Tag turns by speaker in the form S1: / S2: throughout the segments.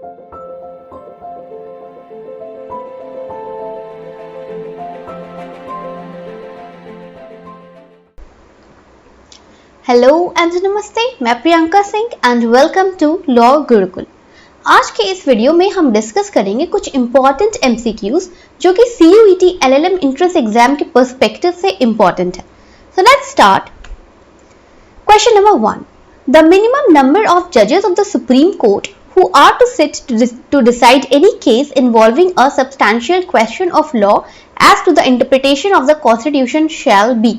S1: Hello and नमस्ते, मैं Priyanka Singh and welcome to law Gurukul. आज के इस वीडियो में हम डिस्कस करेंगे कुछ इंपॉर्टेंट एमसीक्यूज जो कि CUET LLM एंट्रेंस एग्जाम के पर्सपेक्टिव से इंपॉर्टेंट है। So let's start. Question number 1, the minimum number of जजेस of the Supreme Court who are to sit to decide any case involving a substantial question of law as to the interpretation of the constitution shall be।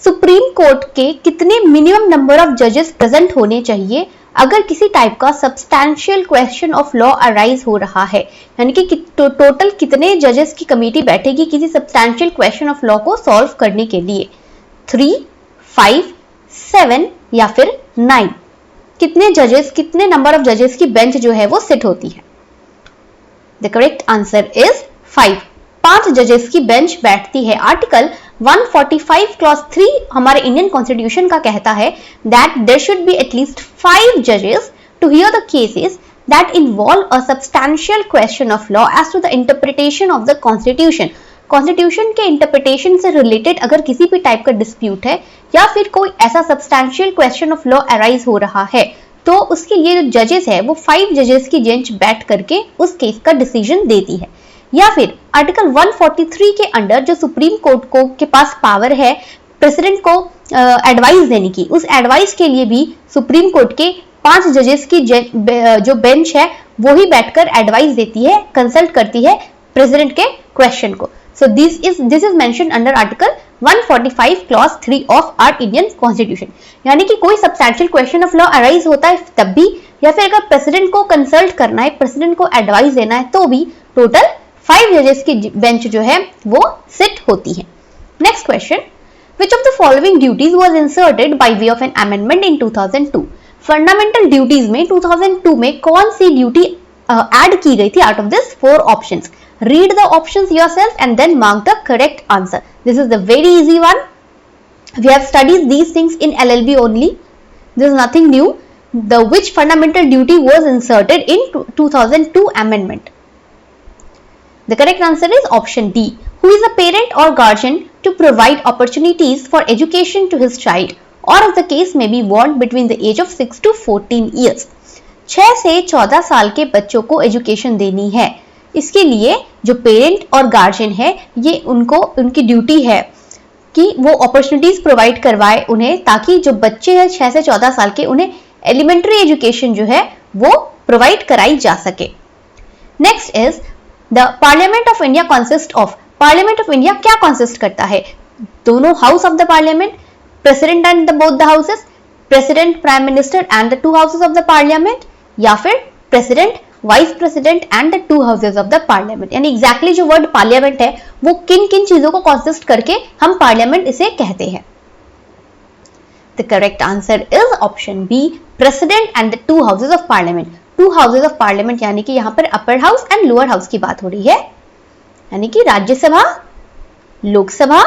S1: Supreme court के कितने minimum number of जजेस present होने चाहिए अगर किसी type का substantial question of law arise हो रहा है, यानी कि टोटल कितने जजेस की कमेटी बैठेगी किसी सब्सटैंशियल क्वेश्चन ऑफ लॉ को सॉल्व करने के लिए? 3, 5, 7 या फिर 9? कितने जजेस, कितने नंबर ऑफ जजेस की बेंच जो है वो सिट होती है? The correct answer is 5। 5 जजेस की बेंच बैठती है। आर्टिकल 145 क्लॉज 3 हमारे इंडियन कॉन्स्टिट्यूशन का कहता है that there should be at least 5 जजेस to hear the cases that involve a substantial question of law as to the interpretation of the constitution. Constitution के इंटरप्रिटेशन से रिलेटेड अगर किसी भी टाइप का डिस्प्यूट है या फिर कोई ऐसा substantial question of law arise हो रहा है तो उसके लिए जो जजेस है वो 5 जजेस की बेंच बैठ करके उस केस का डिसीजन देती है। या फिर आर्टिकल 143 के अंडर जो सुप्रीम कोर्ट को के पास पावर है प्रेसिडेंट को एडवाइस देने की, उस एडवाइस के लिए भी सुप्रीम कोर्ट के 5 जजेस की जो बेंच है वो ही बैठकर एडवाइस देती है, कंसल्ट करती है प्रेसिडेंट के क्वेश्चन को। So this is mentioned under article 145 clause 3 of our Indian constitution. यानी कि कोई substantial question of law arise होता है तब भी, या फिर अगर प्रेसिडेंट को कंसल्ट करना है, प्रेसिडेंट को एडवाइस देना है तो भी टोटल 5 जजेस की बेंच जो है वो सिट होती है। Next question, which of the following duties was inserted by way of an amendment in 2002? Fundamental duties में 2002 में कौन सी ड्यूटी ऐड की गई थी out of this 4 options? Read the options yourself and then mark the correct answer. This is the very easy one. We have studied these things in LLB only. This is nothing new. The which fundamental duty was inserted in 2002 amendment? The correct answer is option D. Who is a parent or guardian to provide opportunities for education to his child, or if the case may be born between the age of 6 to 14 years. 6 से 14 साल के बच्चों को education देनी है। इसके लिए जो पेरेंट और गार्जियन है ये उनकी ड्यूटी है कि वो अपॉर्चुनिटीज प्रोवाइड करवाए उन्हें, ताकि जो बच्चे हैं 6 से 14 साल के उन्हें एलिमेंट्री एजुकेशन जो है वो प्रोवाइड कराई जा सके। Next is the parliament of India consist of. Parliament of India क्या कंसिस्ट करता है? दोनों house of the parliament, president and both the houses, president, prime minister and the 2 houses of the parliament, या फिर president, vice president and the 2 houses of the parliament. यानी exactly जो word parliament है वो किन किन चीजों को कंसिस्ट करके हम पार्लियामेंट इसे कहते हैं? The correct answer is option B, president and the 2 houses of parliament. 2 houses of parliament यानी कि यहाँ पर upper house and lower house की बात हो रही है, यानी कि राज्यसभा, लोकसभा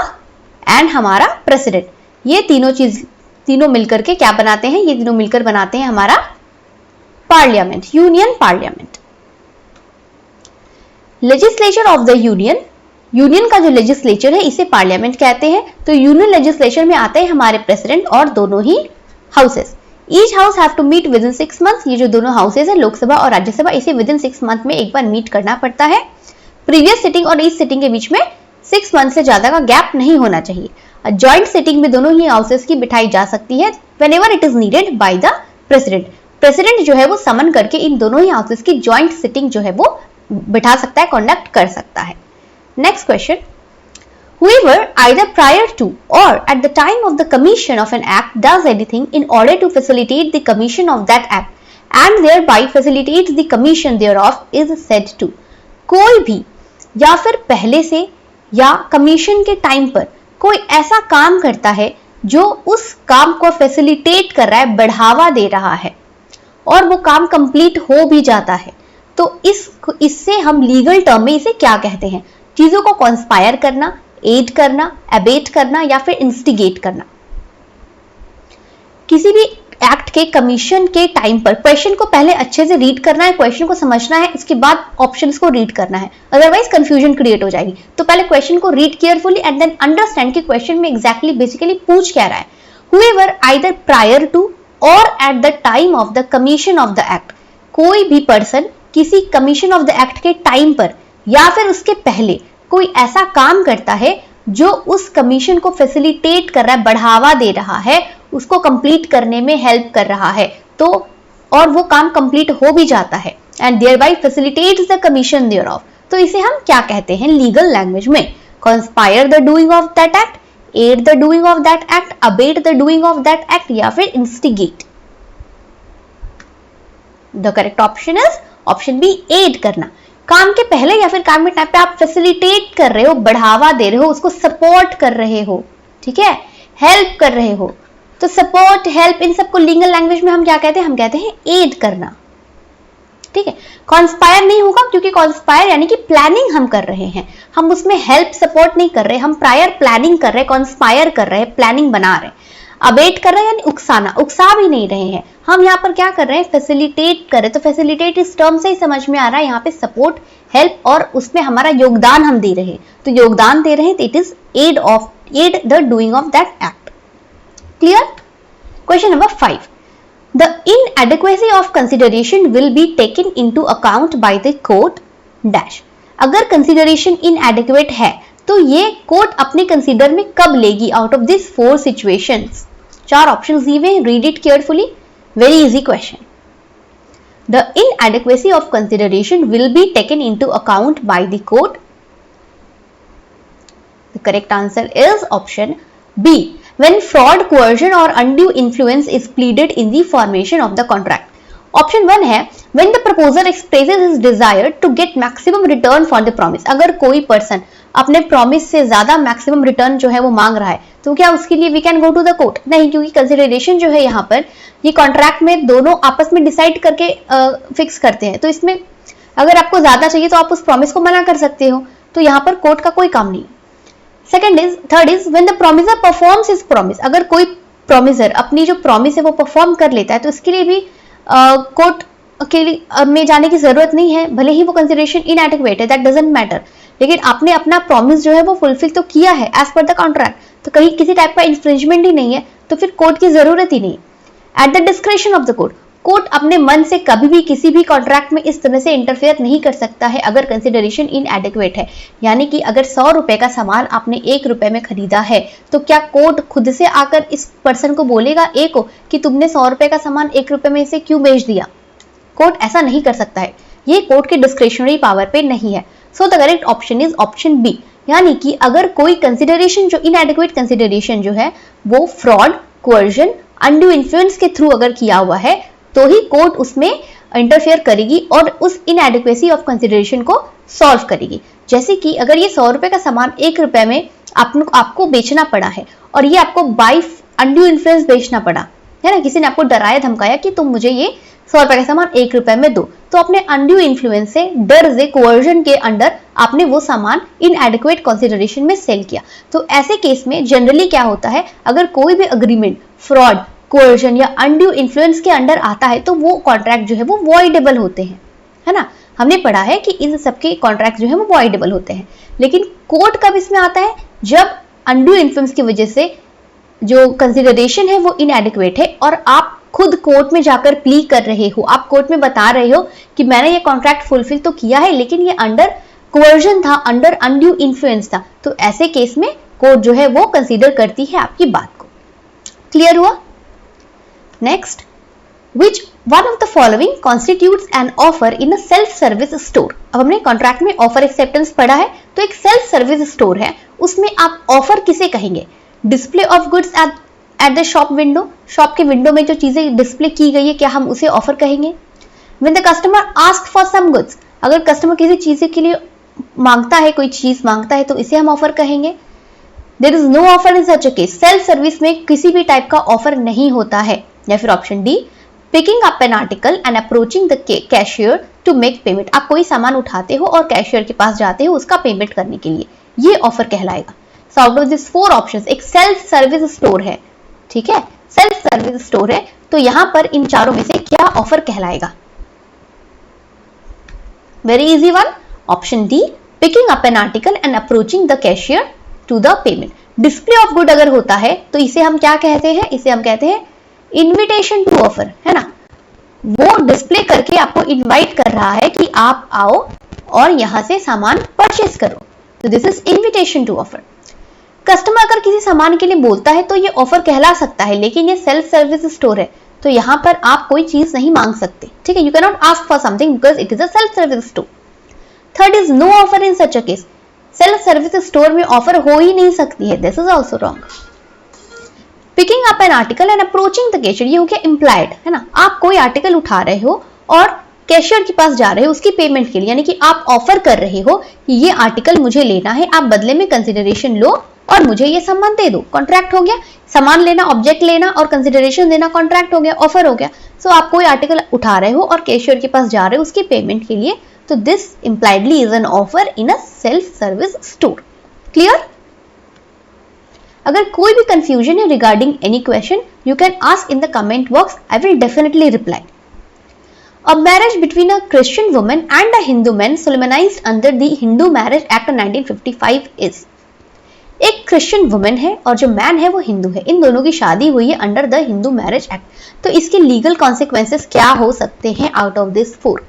S1: एंड हमारा प्रेसिडेंट। ये तीनों मिलकर के क्या बनाते हैं? ये तीनों मिलकर बनाते हैं हमारा parliament, union parliament. Legislature of the union, union का जो लेजिस्लेचर है इसे पार्लियामेंट कहते हैं। तो यूनियन लेजिस्लेचर में आते हैं हमारे प्रेसिडेंट और दोनों ही houses. Each house have to meet within 6 months. ये जो दोनों हाउसेस है लोकसभा और राज्यसभा, इसे विद इन 6 मंथ में एक बार मीट करना पड़ता है। प्रीवियस सिटिंग और इस सिटिंग के बीच में 6 मंथ से ज्यादा का गैप नहीं होना चाहिए। जॉइंट सिटिंग में दोनों ही हाउसेस की बिठाई जा सकती है whenever it is needed by the president. President जो है वो समन करके इन दोनों ही हाउसेस की जॉइंट सिटिंग जो है वो बिठा सकता है, कंडक्ट कर सकता है। Next question, whoever either prior to or at the time of the commission of an act does anything in order to facilitate the commission of that act and thereby facilitates the commission thereof is said to। कोई भी या फिर पहले से या commission के time पर कोई ऐसा काम करता है जो उस काम को फैसिलिटेट कर रहा है, बढ़ावा दे रहा है और वो काम कंप्लीट हो भी जाता है, तो इससे हम लीगल टर्म में इसे क्या कहते हैं? चीजों को कॉन्स्पायर करना, एड करना, एबेट करना या फिर इंस्टिगेट करना। किसी भी एक्ट के कमीशन के टाइम पर क्वेश्चन को पहले अच्छे से रीड करना है, क्वेश्चन को समझना है, इसके बाद ऑप्शंस को रीड करना है, अदरवाइज कंफ्यूजन क्रिएट हो जाएगी। तो पहले क्वेश्चन को read carefully and then understand कि क्वेश्चन में एग्जैक्टली बेसिकली पूछ क्या रहा है। However either prior to or at the time of the commission of the act, कोई भी पर्सन किसी कमीशन ऑफ द एक्ट के टाइम पर या फिर उसके पहले कोई ऐसा काम करता है जो उस कमीशन को फैसिलिटेट कर रहा है, बढ़ावा दे रहा है, उसको कंप्लीट करने में हेल्प कर रहा है, तो और वो काम कंप्लीट हो भी जाता है and thereby facilitates the commission thereof, तो इसे हम क्या कहते हैं लीगल लैंग्वेज में? Conspire the doing of that act, aid the doing of that act, abet the doing of that act या फिर instigate. The correct option is option B, aid करना। काम के पहले या फिर काम के टाइम पे आप फैसिलिटेट कर रहे हो, बढ़ावा दे रहे हो, उसको सपोर्ट कर रहे हो, ठीक है, हेल्प कर रहे हो। तो सपोर्ट, हेल्प, इन सबको लीगल लैंग्वेज में हम क्या कहते हैं? हम कहते हैं एड करना, ठीक है। कॉन्स्पायर नहीं होगा क्योंकि कॉन्स्पायर यानी कि प्लानिंग हम कर रहे हैं, हम उसमें हेल्प सपोर्ट नहीं कर रहे, हम प्रायर प्लानिंग कर रहे हैं, कॉन्स्पायर कर रहे हैं, प्लानिंग बना रहे हैं। अबेट कर रहे हैं यानी उकसाना, उकसा भी नहीं रहे हैं, हम यहाँ पर क्या कर रहे हैं? फैसिलिटेट कर रहे हैं। तो फैसिलिटेट इस टर्म से ही समझ में आ रहा है यहाँ पे सपोर्ट, हेल्प और उसमें हमारा योगदान हम दे रहे हैं, तो योगदान दे रहे हैं, it is aid the doing of that act. Clear? Question number 5. The inadequacy of consideration will be taken into account by the court dash. अगर consideration inadequate है तो ये कोर्ट अपने कंसीडर में कब लेगी? Out of this 4 situations. 4 options दिए हुए, read it carefully, very easy question. The inadequacy of consideration will be taken into account by the court. The correct answer is option B. When fraud, coercion or undue influence is pleaded in the formation of the contract. Option 1 है when the proposer expresses his desire to get maximum return for the promise. अगर कोई person अपने promise से ज्यादा maximum return जो है वो मांग रहा है तो क्या उसके लिए we can go to the court? नहीं, क्योंकि कंसिडरेशन जो है यहाँ पर ये कॉन्ट्रैक्ट में दोनों आपस में डिसाइड करके फिक्स करते हैं, तो इसमें अगर आपको ज्यादा चाहिए तो आप उस प्रॉमिस को मना कर सकते हो, तो यहाँ पर कोर्ट का कोई काम नहीं। Third is when the promisor performs his promise. अगर कोई प्रोमिसर अपनी जो प्रॉमिस है वो परफॉर्म कर लेता है तो इसके लिए भी कोर्ट के लिए में जाने की जरूरत नहीं है, भले ही वो कंसिडरेशन इनएडिक्वेट है, दैट डजंट मैटर, लेकिन आपने अपना प्रॉमिस जो है वो फुलफिल तो किया है एज पर द कॉन्ट्रैक्ट, तो कहीं किसी टाइप का इंफ्रिंजमेंट ही नहीं है, तो फिर कोर्ट की जरूरत ही नहीं। At the discretion of the court, court अपने मन से कभी भी किसी भी कॉन्ट्रैक्ट में इस तरह से इंटरफेयर नहीं कर सकता है अगर कंसिडरेशन इनएडिक्वेट है। यानी कि अगर 100 रुपए का सामान आपने 1 रुपए में खरीदा है तो क्या कोर्ट खुद से आकर इस पर्सन को बोलेगा ए को कि तुमने 100 रुपए का सामान 1 रुपए में इसे क्यों बेच दिया? कोर्ट ऐसा नहीं कर सकता है, ये कोर्ट के डिस्क्रिशनरी पावर पे नहीं है। So the correct option is option B, यानी कि अगर कोई कंसिडरेशन जो इनएडिक्वेट कंसिडरेशन जो है वो फ्रॉड, कोर्जन, अनड्यू इन्फ्लुएंस के थ्रू अगर किया हुआ है तो ही कोर्ट उसमें इंटरफेयर करेगी और उस इनएडिक्वेसी ऑफ कंसिडरेशन को सॉल्व करेगी। जैसे कि अगर ये 100 रुपए का सामान 1 रुपए में आपको बेचना पड़ा है और ये आपको बाय अनड्यू इन्फ्लुएंस बेचना पड़ा है ना, किसी ने आपको डराया धमकाया कि तुम मुझे ये 100 रुपए का सामान 1 रुपए में दो, तो अपने अनड्यू इन्फ्लुएंस से, डर से, कोवर्जन के अंडर आपने वो सामान इनएडिक्वेट कंसिडरेशन में सेल किया। तो ऐसे केस में जनरली क्या होता है, अगर कोई भी अग्रीमेंट फ्रॉड, कोवर्जन या अनड्यू इन्फ्लुएंस के अंडर आता है तो वो कॉन्ट्रैक्ट जो है वो वॉइडेबल होते हैं, है ना। हमने पढ़ा है कि इन सबके कॉन्ट्रैक्ट जो है वो वॉइडेबल होते हैं। लेकिन कोर्ट कब इसमें आता है? जब अनड्यू इन्फ्लुएंस की वजह से जो कंसिडरेशन है वो इनएडिक्वेट है और आप खुद कोर्ट में जाकर प्ली कर रहे हो, आप कोर्ट में बता रहे हो कि मैंने ये कॉन्ट्रैक्ट फुलफिल तो किया है लेकिन ये अंडर कोवर्जन था, अंडर अनड्यू इन्फ्लुएंस था, तो ऐसे केस में कोर्ट जो है वो कंसीडर करती है आपकी बात को। क्लियर हुआ? Next, which one of the following constitutes an offer in a self service store. अब हमने कॉन्ट्रैक्ट में ऑफर एक्सेप्टेंस पढ़ा है, तो एक सेल्फ सर्विस स्टोर है, उसमें आप ऑफर किसे कहेंगे? Display of goods at the shop window, shop के विंडो में जो चीजें डिस्प्ले की गई है क्या हम उसे ऑफर कहेंगे? When the customer ask for some goods, अगर कस्टमर किसी चीज के लिए मांगता है, कोई चीज मांगता है तो इसे हम ऑफर कहेंगे। There is no offer in such a case, self service में किसी भी टाइप का ऑफर नहीं होता है। या फिर option D, picking up an article and approaching the cashier to make payment, आप कोई सामान उठाते हो और कैशियर के पास जाते हो उसका पेमेंट करने के लिए, ये ऑफर कहलाएगा। So out of this 4 options एक सेल्फ सर्विस स्टोर है, ठीक है, सेल्फ सर्विस स्टोर है, तो यहां पर इन चारों में से क्या ऑफर कहलाएगा? Very easy one, option D, picking up an article and approaching the cashier to the payment. Display of good अगर होता है तो इसे हम क्या कहते हैं? इसे हम कहते हैं इनविटेशन टू ऑफर, है ना। वो डिस्प्ले करके आपको इनवाइट कर रहा है कि आप आओ और यहां से सामान परचेस करो, तो this is invitation to offer. Customer अगर किसी सामान के लिए बोलता है तो ये ऑफर कहला सकता है, लेकिन ये सेल्फ सर्विस स्टोर है तो यहां पर आप कोई चीज नहीं मांग सकते, ठीक है। You can not ask for something because it is a self service store. Third is no offer in such a case. Self service store में ऑफर हो ही नहीं सकती है, this is also wrong. Picking up an article and approaching the cashier, ये हो गया implied, है ना। आप कोई आर्टिकल उठा रहे हो और कैशियर के पास जा रहे हो उसकी पेमेंट के लिए, यानी कि आप ऑफर कर रहे हो कि ये आर्टिकल मुझे लेना है, आप बदले में कंसिडरेशन लो और मुझे ये सामान दे दो। कॉन्ट्रैक्ट हो गया, सामान लेना, ऑब्जेक्ट लेना और कंसिडरेशन देना कॉन्ट्रैक्ट हो गया, ऑफर हो गया। सो आप कोई आर्टिकल उठा रहे हो और कैशियर के पास जा रहे हो उसकी पेमेंट के लिए, तो this impliedly is an offer in a self service store. Clear? अगर कोई भी कंफ्यूजन है regarding any question, you can ask in the comment box, I will definitely reply. A marriage between a Christian woman and a Hindu man solemnized under the Hindu Marriage Act of 1955 is, एक Christian women है और जो man है वो हिंदू है, इन दोनों की शादी हुई है under the Hindu marriage act. तो इसके लीगल कॉन्सिक्वेंसेस क्या हो सकते हैं आउट ऑफ दिस फोर?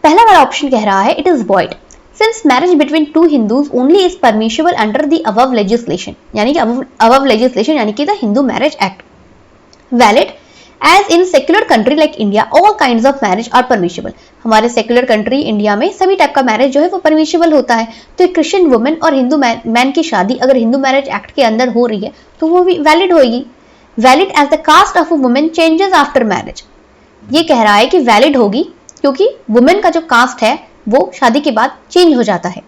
S1: पहला वाला ऑप्शन कह रहा है it is void since marriage between two Hindus only is permissible under the above legislation, यानी कि अबव लेजिस्लेशन यानी कि the Hindu marriage act. Valid as in secular country like India all kinds of marriage are permissible, हमारे secular country India में सभी type का marriage जो है वो परमिशिबल होता है। तो एक क्रिश्चियन वुमेन और हिंदू मैन की शादी अगर हिंदू मैरिज एक्ट के अंदर हो रही है तो वो भी वैलिड होगी। Valid as the caste of a women changes after marriage, ये कह रहा है कि वैलिड होगी क्योंकि वुमेन का जो कास्ट है वो शादी के बाद चेंज हो जाता है।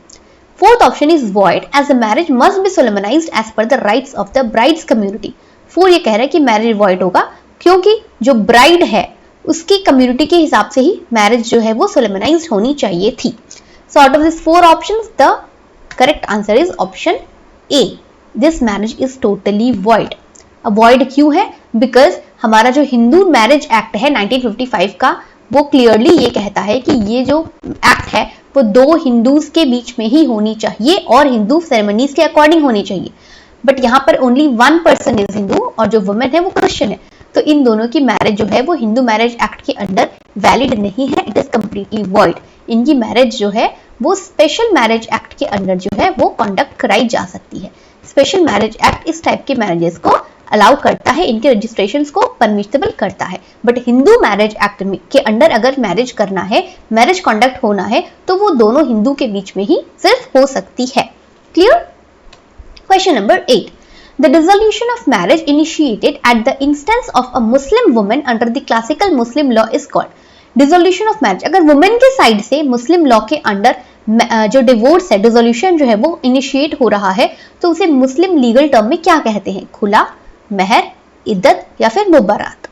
S1: Fourth option is void as the marriage must be solemnised as per the rites of the bride's community. For ये कह रहा है कि मैरिज वॉइड होगा क्योंकि जो ब्राइड है उसकी कम्युनिटी के हिसाब से ही मैरिज जो है वो सोलेमनाइज्ड होनी चाहिए थी। So out of this four options the correct answer is option A, this marriage is totally void. अब वॉइड क्यों है? बिकॉज हमारा जो हिंदू मैरिज एक्ट है 1955 का वो क्लियरली ये कहता है कि ये जो एक्ट है वो दो हिंदूज के बीच में ही होनी चाहिए और हिंदू सेरेमनीज के अकॉर्डिंग होनी चाहिए। बट यहाँ पर only one person is Hindu और जो वुमेन है वो क्रिश्चियन है, तो इन दोनों की मैरिज जो है वो हिंदू मैरिज एक्ट के अंडर वैलिड नहीं है, इट इज कंप्लीटली वॉइड। इनकी मैरिज जो है वो स्पेशल मैरिज एक्ट के अंडर जो है वो कंडक्ट कराई जा सकती है। स्पेशल मैरिज एक्ट इस टाइप के मैरिजेस को अलाउ करता है, इनके रजिस्ट्रेशंस को परमिसिबल करता है। बट हिंदू मैरिज एक्ट के अंडर अगर मैरिज करना है, मैरिज कंडक्ट होना है, तो वो दोनों हिंदू के बीच में ही सिर्फ हो सकती है। Clear? Question number 8, the dissolution of marriage initiated at the instance of a Muslim woman under the classical Muslim law is called, dissolution of marriage अगर वुमेन के साइड से मुस्लिम लॉ के अंडर जो डिवोर्स है, डिसोल्यूशन जो है वो initiate हो रहा है, तो उसे मुस्लिम लीगल टर्म में क्या कहते हैं? खुला, महर, इद्दत या फिर मुबारात?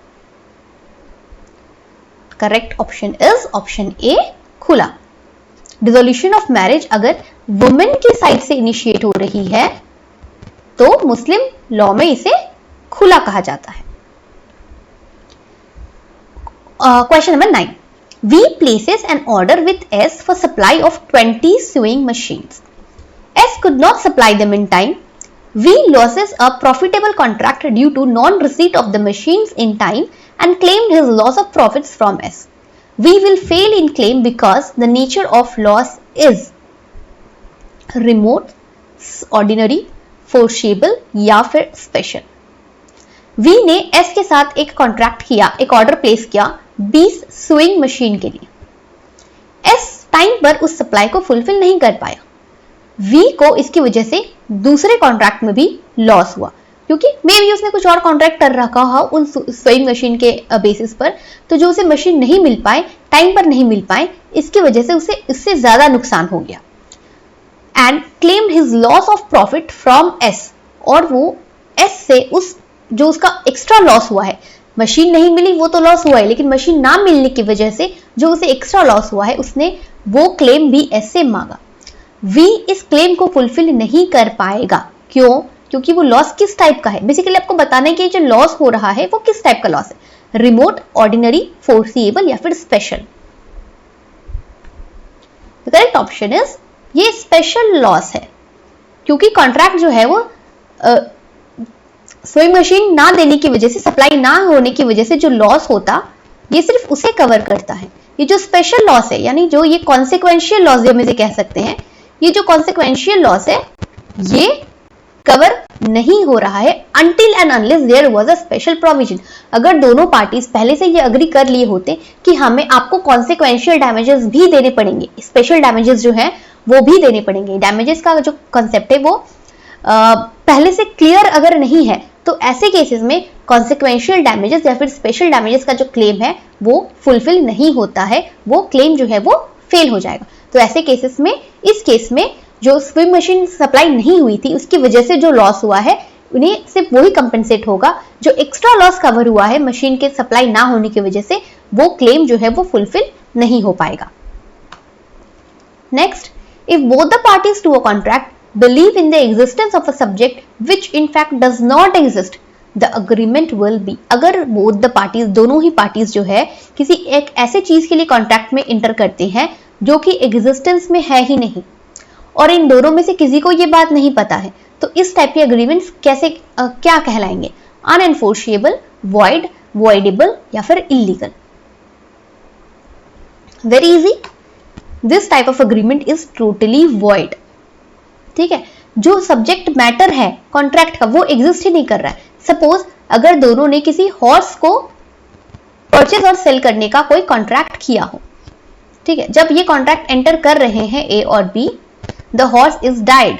S1: Correct option is option A, खुला। डिसोल्यूशन ऑफ मैरिज अगर वुमेन की साइड से इनिशिएट हो रही है तो मुस्लिम लॉ में इसे खुला कहा जाता है। Question number 9, V places an order with S for supply of 20 sewing machines. S could not supply them in time. V loses a profitable contract due to non-receipt of the machines in time and claimed his loss of profits from S. V will fail in claim because the nature of loss is remote, ordinary, forcible या फिर special. We ने S के साथ एक contract किया, एक order place किया 20 sewing machine के लिए। एस टाइम पर उस सप्लाई को फुलफिल नहीं कर पाया। वी को इसकी वजह से दूसरे कॉन्ट्रैक्ट में भी लॉस हुआ क्योंकि मे बी उसने कुछ और कॉन्ट्रैक्ट कर रखा हो उन सुइंग मशीन के बेसिस पर, तो जो उसे मशीन नहीं मिल पाए, टाइम पर नहीं मिल पाए, इसकी वजह से उसे इससे ज्यादा नुकसान हो गया। And claimed his loss of profit from S, और वो एस से उस जो उसका एक्स्ट्रा लॉस हुआ है, मशीन नहीं मिली वो तो लॉस हुआ है, लेकिन मशीन ना मिलने की वजह से जो उसे एक्स्ट्रा लॉस हुआ है उसने वो क्लेम भी एस से मांगा। वी इस क्लेम को फुलफिल नहीं कर पाएगा। क्यों? क्योंकि वो लॉस किस टाइप का है। बेसिकली आपको बताना है कि जो लॉस हो रहा है वो किस टाइप का लॉस है। रिमोट, ऑर्डिनरी, फोर्सिएबल या फिर special? The correct option is ये स्पेशल लॉस है, क्योंकि कॉन्ट्रैक्ट जो है वो सोइंग मशीन ना देने की वजह से, सप्लाई ना होने की वजह से जो लॉस होता, ये सिर्फ उसे कवर करता है। ये जो स्पेशल लॉस है, यानी जो ये कॉन्सिक्वेंशियल लॉस हम इसे कह सकते हैं, ये जो कॉन्सिक्वेंशियल लॉस है ये कवर नहीं हो रहा है until and unless there was a special provision। अगर दोनों पार्टीज पहले से ये अग्री कर लिए होते कि हमें आपको कॉन्सिक्वेंशियल डैमेजेस भी देने पड़ेंगे, स्पेशल डैमेजेस जो है वो भी देने पड़ेंगे, डैमेजेस का जो कॉन्सेप्ट है वो पहले से क्लियर अगर नहीं है, तो ऐसे केसेस में कॉन्सिक्वेंशियल डैमेजेस या फिर स्पेशल डैमेजेस का जो क्लेम है वो फुलफिल नहीं होता है, वो क्लेम जो है वो फेल हो जाएगा। तो ऐसे केसेस में, इस केस में जो स्विंग मशीन सप्लाई नहीं हुई थी उसकी वजह से जो लॉस हुआ है, उन्हें सिर्फ वही कंपेंसेट होगा। जो एक्स्ट्रा लॉस कवर हुआ है मशीन के सप्लाई ना होने की वजह से, वो क्लेम जो है वो फुलफिल नहीं हो पाएगा। Next, if both the parties to a contract believe in the existence of a subject which in fact does not exist, the agreement will be। अगर both the parties, दोनों ही पार्टीज जो है किसी एक ऐसे चीज के लिए कॉन्ट्रैक्ट में इंटर करते हैं जो कि एग्जिस्टेंस में है ही नहीं, और इन दोनों में से किसी को ये बात नहीं पता है, तो इस टाइप के अग्रीमेंट्स कैसे क्या कहलाएंगे? अनएनफोर्सिएबल, वॉइड, वॉइडेबल या फिर illegal? Very easy, this type of agreement is totally void. ठीक है, जो सब्जेक्ट मैटर है कॉन्ट्रैक्ट का वो एग्जिस्ट ही नहीं कर रहा है। सपोज अगर दोनों ने किसी हॉर्स को परचेज और सेल करने का कोई कॉन्ट्रैक्ट किया हो, ठीक है, जब ये कॉन्ट्रैक्ट एंटर कर रहे हैं ए और B, the horse is died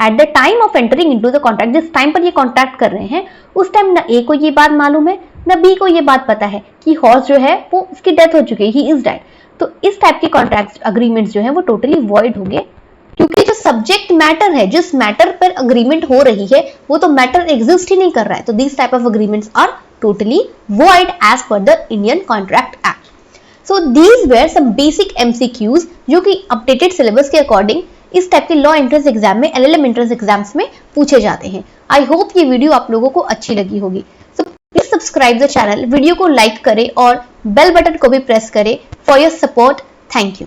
S1: at the time of entering into the contract. जिस टाइम पर ये कॉन्ट्रैक्ट कर रहे हैं उस टाइम ना ए को ये बात मालूम है ना बी को ये बात पता है कि हॉर्स जो है वो उसकी डेथ हो चुकी है, ही इज डाइड। तो इस टाइप के कॉन्ट्रैक्ट अग्रीमेंट्स जो है वो टोटली वॉइड होंगे, क्योंकि जो सब्जेक्ट मैटर है, जिस मैटर पर अग्रीमेंट हो रही है, वो तो मैटर एग्जिस्ट ही नहीं कर रहा है। तो this type of agreements are totally void as per the Indian contract act. So these were some basic MCQs जो कि अपडेटेड सिलेबस के अकॉर्डिंग इस टाइप के लॉ एंट्रेंस एग्जाम में, एलएलएम एंट्रेंस एग्जाम्स में पूछे जाते हैं। आई होप ये वीडियो आप लोगों को अच्छी लगी होगी। So please subscribe the channel, video को लाइक करें और बेल बटन को भी प्रेस करें for your support. Thank you.